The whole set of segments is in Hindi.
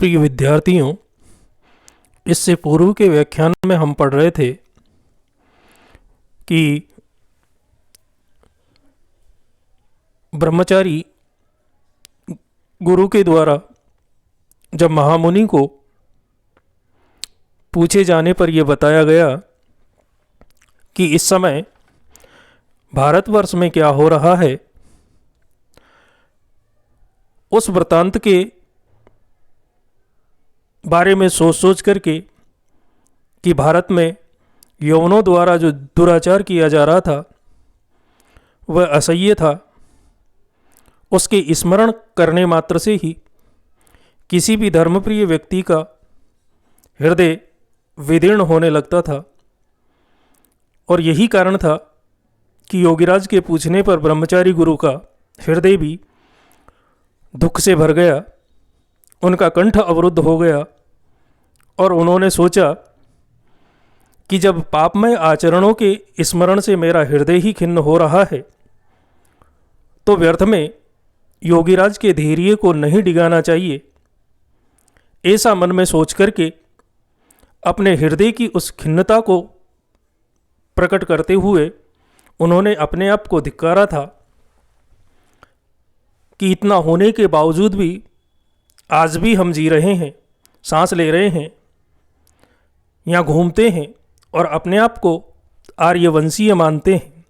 प्रिय विद्यार्थियों, इससे पूर्व के व्याख्यान में हम पढ़ रहे थे कि ब्रह्मचारी गुरु के द्वारा जब महामुनि को पूछे जाने पर यह बताया गया कि इस समय भारतवर्ष में क्या हो रहा है, उस वृत्तांत के बारे में सोच सोच करके कि भारत में यवनों द्वारा जो दुराचार किया जा रहा था वह असह्य था, उसके स्मरण करने मात्र से ही किसी भी धर्मप्रिय व्यक्ति का हृदय विदीर्ण होने लगता था। और यही कारण था कि योगीराज के पूछने पर ब्रह्मचारी गुरु का हृदय भी दुख से भर गया, उनका कंठ अवरुद्ध हो गया और उन्होंने सोचा कि जब पापमय आचरणों के स्मरण से मेरा हृदय ही खिन्न हो रहा है तो व्यर्थ में योगीराज के धैर्य को नहीं डिगाना चाहिए। ऐसा मन में सोच करके अपने हृदय की उस खिन्नता को प्रकट करते हुए उन्होंने अपने आप को धिक्कारा था कि इतना होने के बावजूद भी आज भी हम जी रहे हैं, सांस ले रहे हैं, यहाँ घूमते हैं और अपने आप को आर्यवंशीय मानते हैं।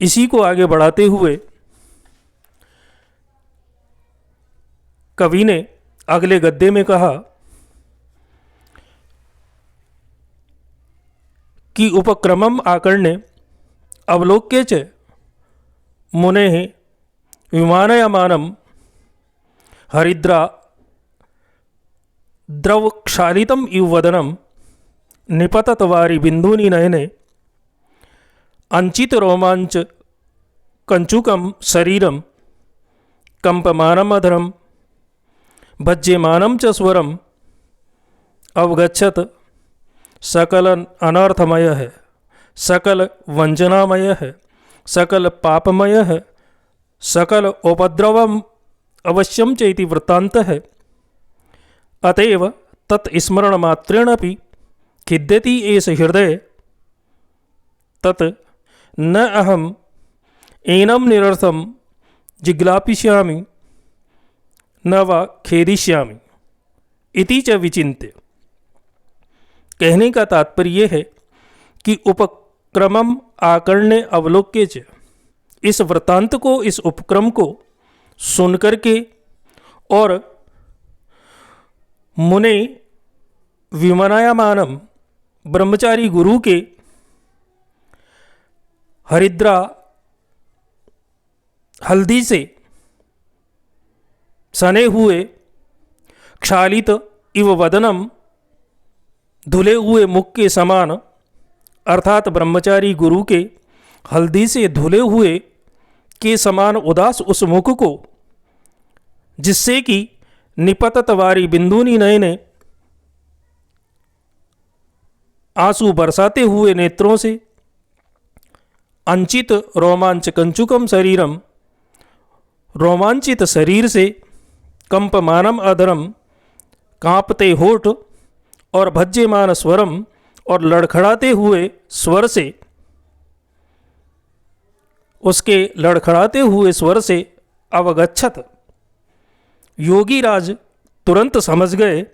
इसी को आगे बढ़ाते हुए कवि ने अगले गद्य में कहा कि उपक्रमम आकर्ण्य अवलोक्य च मुने विमानयमानम हरिद्रा द्रवक्षालितम इव वदनम निपततवारी बिंदूनि नयने अंचित रोमांच कंचुकम शरीरम कंपमानम भज्यमानं च स्वरम अवगच्छत सकल अनर्थमय है, सकल वंचनामय है, सकल पापमय है, सकल उपद्रवम अवश्यम चेति वृत्तांत है। अतएव तत्स्मरण मात्रेणपि खिद्यति एष हृदय तत् न अहम एनम निरर्थम जिग्लापिष्यामि न वा खेदिष्यामि इति च विचिन्त्य। कहने का तात्पर्य है कि उपक्रमम आकर्ण्य अवलोक्य च, इस वृत्तांत को, इस उपक्रम को सुन करके और मुने विमनायमानम ब्रह्मचारी गुरु के हरिद्रा हल्दी से सने हुए क्षालित इव वदनम धुले हुए मुख के समान, अर्थात ब्रह्मचारी गुरु के हल्दी से धुले हुए के समान उदास उस मुख को, जिससे कि निपततवारी बिंदुनी नयने आंसू बरसाते हुए नेत्रों से, अंचित रोमांच कंचुकम शरीरम, रोमांचित शरीर से, कंपमानम अधरम, कांपते होठ, और भज्यमान स्वरम, और लड़खड़ाते हुए स्वर से, उसके लड़खड़ाते हुए स्वर से अवगच्छत, योगीराज तुरंत समझ गए,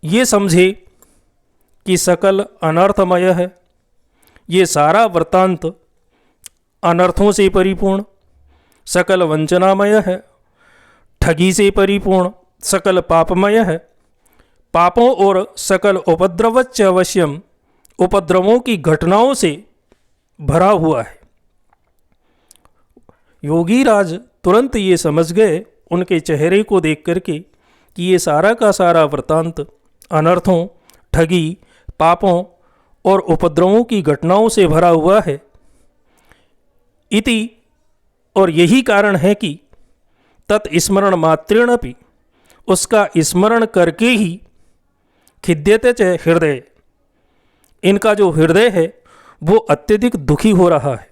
ये समझे कि सकल अनर्थमय है, ये सारा वृत्तांत अनर्थों से परिपूर्ण, सकल वंचनामय है, ठगी से परिपूर्ण, सकल पापमय है, पापों और सकल उपद्रवच्च अवश्यम, उपद्रवों की घटनाओं से भरा हुआ है। योगीराज तुरंत ये समझ गए उनके चेहरे को देख करके कि ये सारा का सारा वृत्तांत अनर्थों, ठगी, पापों और उपद्रवों की घटनाओं से भरा हुआ है। इति, और यही कारण है कि तत्स्मरण मात्रेणपि, उसका स्मरण करके ही खिद्यते च हृदय, इनका जो हृदय है वो अत्यधिक दुखी हो रहा है।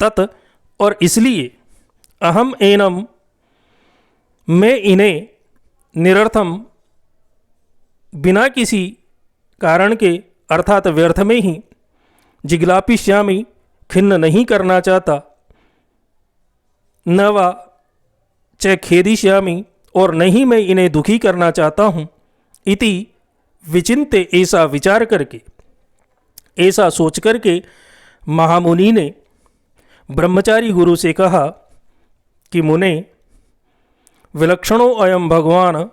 तत्, और इसलिए अहम एनम, मैं इन्हें निरर्थम, बिना किसी कारण के अर्थात व्यर्थ में ही, जिग्लापिष्यामि, खिन्न नहीं करना चाहता, न वा च खेदिष्यामि, और नहीं मैं इन्हें दुखी करना चाहता हूँ, इति विचिन्त्य, ऐसा विचार करके, ऐसा सोच करके महामुनि ने ब्रह्मचारी गुरु से कहा कि मुने, विलक्षणो अयम भगवान,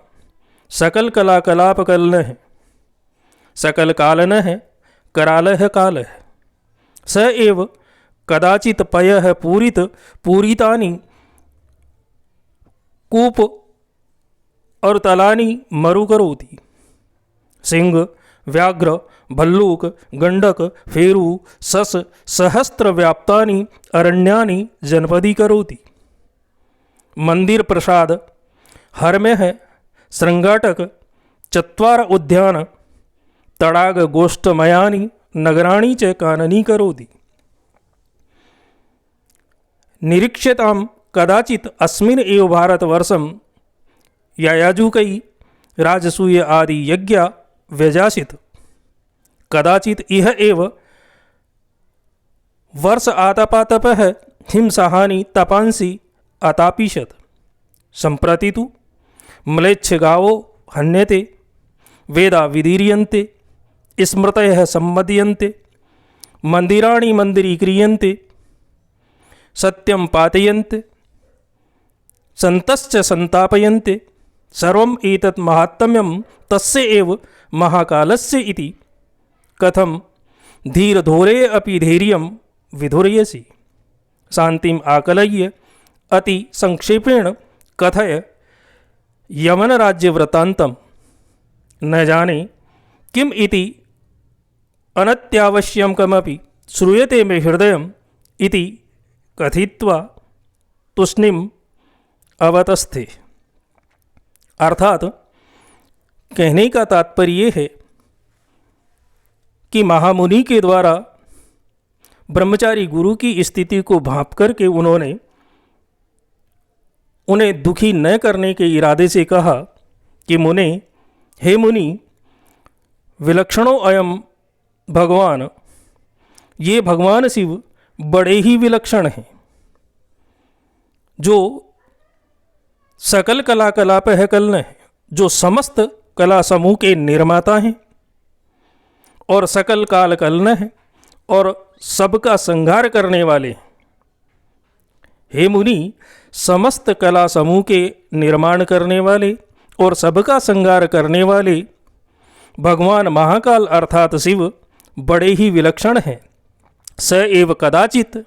सकल कला कलाप कलन है, सकल कालन है, कराल है काल है, स एव कदाचित पय है पूरित पूरितानि, कूप और तलानी मरु करोति, सिंह, व्याघ्र, भल्लूक, गंडक, फेरु, सस, सहस्त्र व्याप्तानि अरण्यानि जनपदी करोति। मंदिर प्रसाद, हरमे है, श्रृंगाटक, चत्वार उद्यान, तड़ाग गोष्ठमयानि नगराणि च काननी करोति। निरीक्ष्यतां कदाचित अस्मिन् एव भारतवर्षं यायाजुकै राजसूय आदि यज्ञ व्यजासित, कदाचित इह एव वर्ष आतपातपः हिंसाहानि तपांसि अतापिशत, सम्प्रति तु म्लेच्छ गावो हन्यते, वेदा विदीर्यन्ते, स्मृतयः सम्मदीयन्ते, मंदिराणि मंदिरीक्रियन्ते, सत्यं पातयन्ते, सन्तश्च संतापयन्ते, सर्वम् एतत् महात्म्यं तस्य एव महाकालस्य इति, कथं धीरधोरे अपि धैर्यं विधुर्यसि। शान्तिम् आकलय्य अति संक्षेपेण कथय यमन राज्य वृत्तान्तं, न जाने किम इति अनत्यावश्यं कमपि श्रूयते मे हृदयम् इति कथित्वा तूष्णीम अवतस्थे। अर्थात कहने का तात्पर्य है कि महामुनि के द्वारा ब्रह्मचारी गुरु की स्थिति को भांप करके उन्होंने उन्हें दुखी न करने के इरादे से कहा कि मुने, हे मुनि, विलक्षणो अयम भगवान, ये भगवान शिव बड़े ही विलक्षण हैं, जो सकल कला कलाप है कलन है, जो समस्त कला समूह के निर्माता हैं, और सकल काल कलन है, और सबका संहार करने वाले। हे मुनि, समस्त कला समूह के निर्माण करने वाले और सबका संहार करने वाले भगवान महाकाल अर्थात शिव बड़े ही विलक्षण हैं। स एव कदाचित,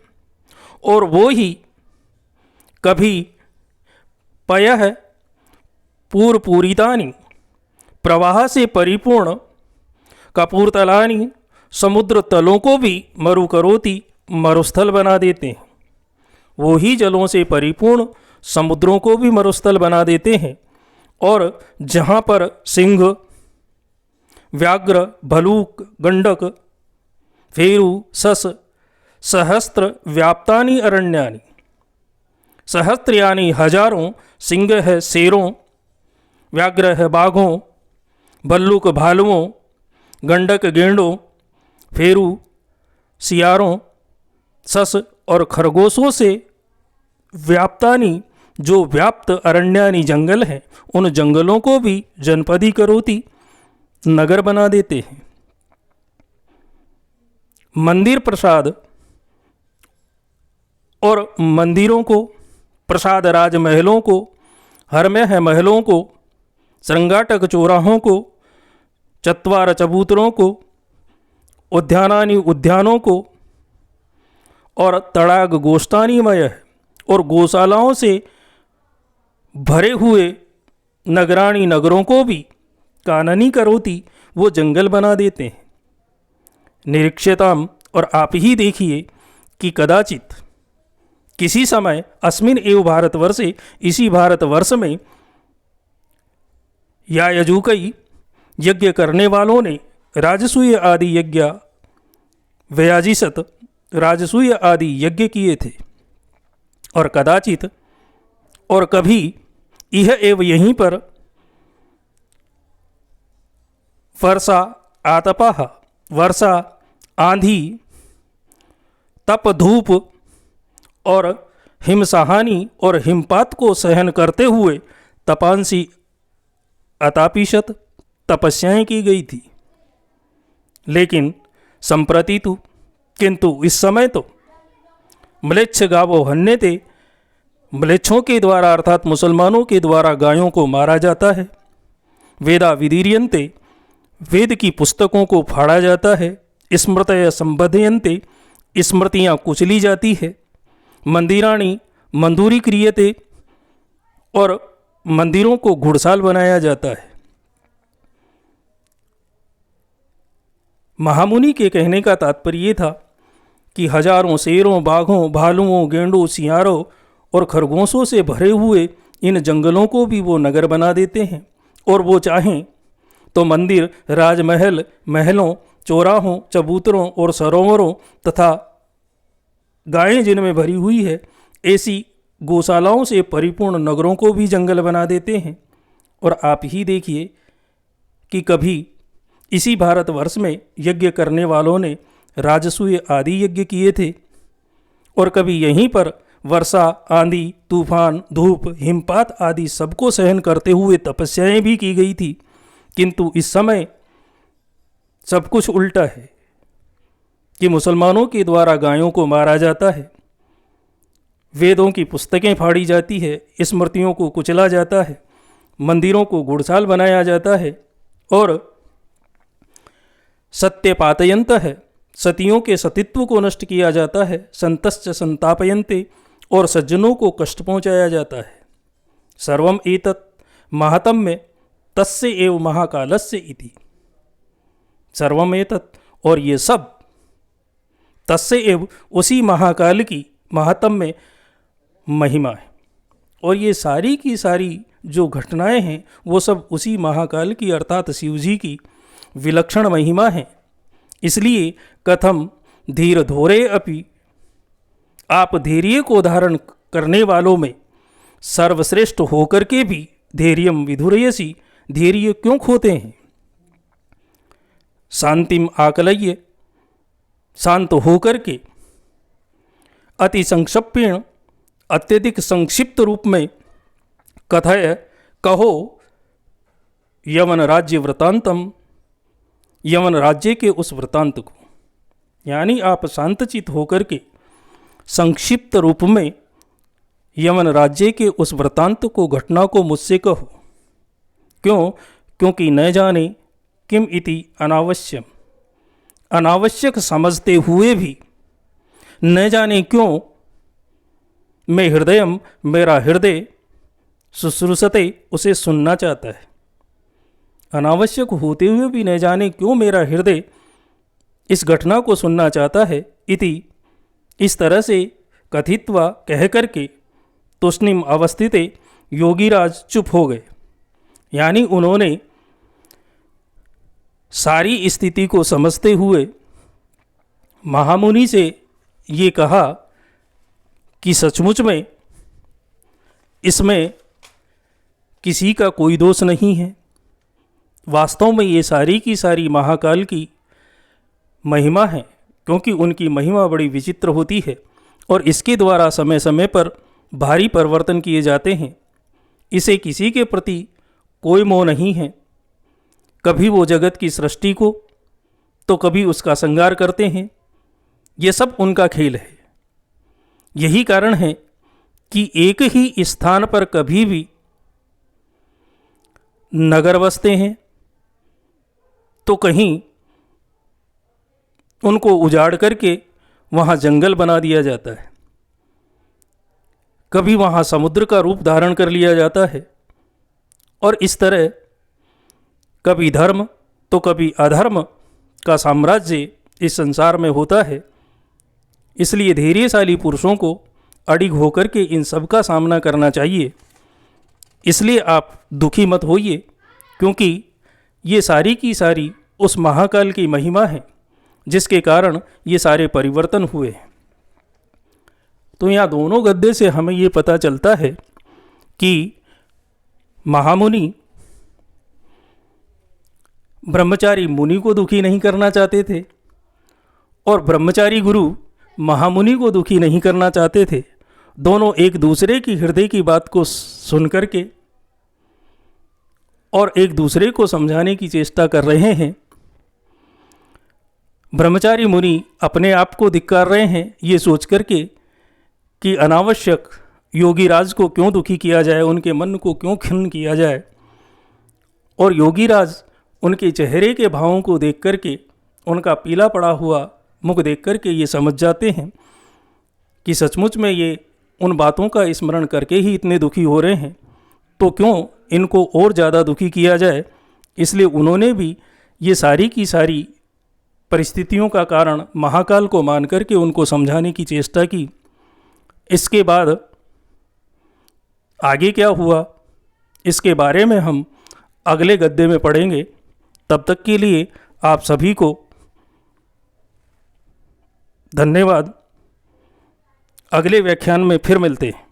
और वो ही कभी, पय है पूर्पूरितानि, प्रवाह से परिपूर्ण, कपूरतलानि, समुद्र तलों को भी मरु करोति, मरुस्थल बना देते हैं। वो ही जलों से परिपूर्ण समुद्रों को भी मरुस्थल बना देते हैं, और जहाँ पर सिंह, व्याघ्र, भलूक, गंडक, फेरु, सस, सहस्त्र व्याप्तानि अरण्यानि, सहस्त्र यानी हजारों, सिंह है शेरों, व्याघ्र है बाघों, भल्लूक भालुओं, गंडक गेंडों, फेरु सियारों, सस और खरगोशों से व्याप्तानि, जो व्याप्त अरण्यानि जंगल हैं, उन जंगलों को भी जनपदी करोति, नगर बना देते हैं। मंदिर प्रसाद, और मंदिरों को, प्रसाद राजमहलों को, हरम्य है महलों को, श्रृंगाटक चौराहों को, चत्वार चबूतरों को, उद्यानानि उद्यानों को, और तड़ाग गोष्ठानिमय है, और गौशालाओं से भरे हुए नगराणी नगरों को भी काननी करोति, वो जंगल बना देते हैं। निरीक्ष्यताम, और आप ही देखिए कि कदाचित किसी समय अस्मिन एव भारतवर्षे, इसी भारतवर्ष में यायजुकई यज्ञ करने वालों ने राजसूय आदि यज्ञ व्ययाजिसत, राजसूय आदि यज्ञ किए थे, और कदाचित और कभी यह एवं यहीं पर वर्षा आतपः, वर्षा, आंधी, तप, धूप और हिमसहानी और हिमपात को सहन करते हुए तपांसी अतापिशत तपस्याएं की गई थी। लेकिन संप्रति तो, किंतु इस समय तो म्लेच्छ गावो हन्यते, म्लेच्छों के द्वारा अर्थात मुसलमानों के द्वारा गायों को मारा जाता है। वेदा विदीर्यन्ते, वेद की पुस्तकों को फाड़ा जाता है। स्मृतय संबध्यन्ते, स्मृतियाँ कुचली जाती है। मंदिराणी मंदूरी क्रियते, और मंदिरों को घुड़साल बनाया जाता है। महामुनि के कहने का तात्पर्य था कि हजारों शेरों, बाघों, भालुओं, गेंडों, सियारों और खरगोशों से भरे हुए इन जंगलों को भी वो नगर बना देते हैं, और वो चाहें तो मंदिर, राजमहल, महलों, चौराहों, चबूतरों और सरोवरों तथा गायें जिनमें भरी हुई है ऐसी गौशालाओं से परिपूर्ण नगरों को भी जंगल बना देते हैं। और आप ही देखिए कि कभी इसी भारतवर्ष में यज्ञ करने वालों ने राजसूय आदि यज्ञ किए थे, और कभी यहीं पर वर्षा, आंधी, तूफान, धूप, हिमपात आदि सबको सहन करते हुए तपस्याएं भी की गई थी। किंतु इस समय सब कुछ उल्टा है कि मुसलमानों के द्वारा गायों को मारा जाता है, वेदों की पुस्तकें फाड़ी जाती है, स्मृतियों को कुचला जाता है, मंदिरों को घुड़साल बनाया जाता है, और सत्य पातयंत है, सतियों के सतित्व को नष्ट किया जाता है। संतश्च संतापयन्ते, और सज्जनों को कष्ट पहुंचाया जाता है। सर्वम एतत् महात्म्य तस्य एव महाकालस्य इति, सर्वम एतत्, और ये सब तस्य एव, उसी महाकाल की महात्म्य महिमा है। और ये सारी की सारी जो घटनाएं हैं वो सब उसी महाकाल की अर्थात शिव जी की विलक्षण महिमा है। इसलिए कथम धीर धोरे अपि, आप धैर्य को धारण करने वालों में सर्वश्रेष्ठ होकर के भी धैर्यम विधुरयसी, धैर्य क्यों खोते हैं। शांतिम आकलय्य, शांत होकर के अति संक्षिप्तेण, अत्यधिक संक्षिप्त रूप में कथय, कहो यवन राज्य वृतांतम, यवन राज्य के उस वृतांत को, यानी आप शांतचित होकर के संक्षिप्त रूप में यवन राज्य के उस वृतांत को, घटना को मुझसे कहो। क्यों? क्योंकि न जाने किम इति अनावश्यम, अनावश्यक समझते हुए भी न जाने क्यों मैं हृदयम, मेरा हृदय शुश्रूषते, उसे सुनना चाहता है। अनावश्यक होते हुए भी न जाने क्यों मेरा हृदय इस घटना को सुनना चाहता है। इति, इस तरह से कथित्वा कह करके तुष्णिम अवस्थिते, योगीराज चुप हो गए। यानी उन्होंने सारी स्थिति को समझते हुए महामुनि से ये कहा कि सचमुच में इसमें किसी का कोई दोष नहीं है। वास्तव में ये सारी की सारी महाकाल की महिमा है, क्योंकि उनकी महिमा बड़ी विचित्र होती है और इसके द्वारा समय समय पर भारी परिवर्तन किए जाते हैं। इसे किसी के प्रति कोई मोह नहीं है। कभी वो जगत की सृष्टि को तो कभी उसका संहार करते हैं। ये सब उनका खेल है। यही कारण है कि एक ही स्थान पर कभी भी नगर बसते हैं तो कहीं उनको उजाड़ करके वहाँ जंगल बना दिया जाता है, कभी वहाँ समुद्र का रूप धारण कर लिया जाता है, और इस तरह कभी धर्म तो कभी अधर्म का साम्राज्य इस संसार में होता है। इसलिए धैर्यशाली पुरुषों को अडिग होकर के इन सब का सामना करना चाहिए। इसलिए आप दुखी मत होइए, क्योंकि ये सारी की सारी उस महाकाल की महिमा है जिसके कारण ये सारे परिवर्तन हुए हैं। तो यहाँ दोनों गद्य से हमें ये पता चलता है कि महामुनि ब्रह्मचारी मुनि को दुखी नहीं करना चाहते थे और ब्रह्मचारी गुरु महामुनि को दुखी नहीं करना चाहते थे। दोनों एक दूसरे की हृदय की बात को सुन करके और एक दूसरे को समझाने की चेष्टा कर रहे हैं। ब्रह्मचारी मुनि अपने आप को धिक्कार रहे हैं ये सोच करके कि अनावश्यक योगीराज को क्यों दुखी किया जाए, उनके मन को क्यों खिन्न किया जाए। और योगीराज उनके चेहरे के भावों को देख करके, उनका पीला पड़ा हुआ मुख देख करके ये समझ जाते हैं कि सचमुच में ये उन बातों का स्मरण करके ही इतने दुखी हो रहे हैं, तो क्यों इनको और ज़्यादा दुखी किया जाए। इसलिए उन्होंने भी ये सारी की सारी परिस्थितियों का कारण महाकाल को मान करके उनको समझाने की चेष्टा की। इसके बाद आगे क्या हुआ, इसके बारे में हम अगले गद्य में पढ़ेंगे। तब तक के लिए आप सभी को धन्यवाद। अगले व्याख्यान में फिर मिलते हैं।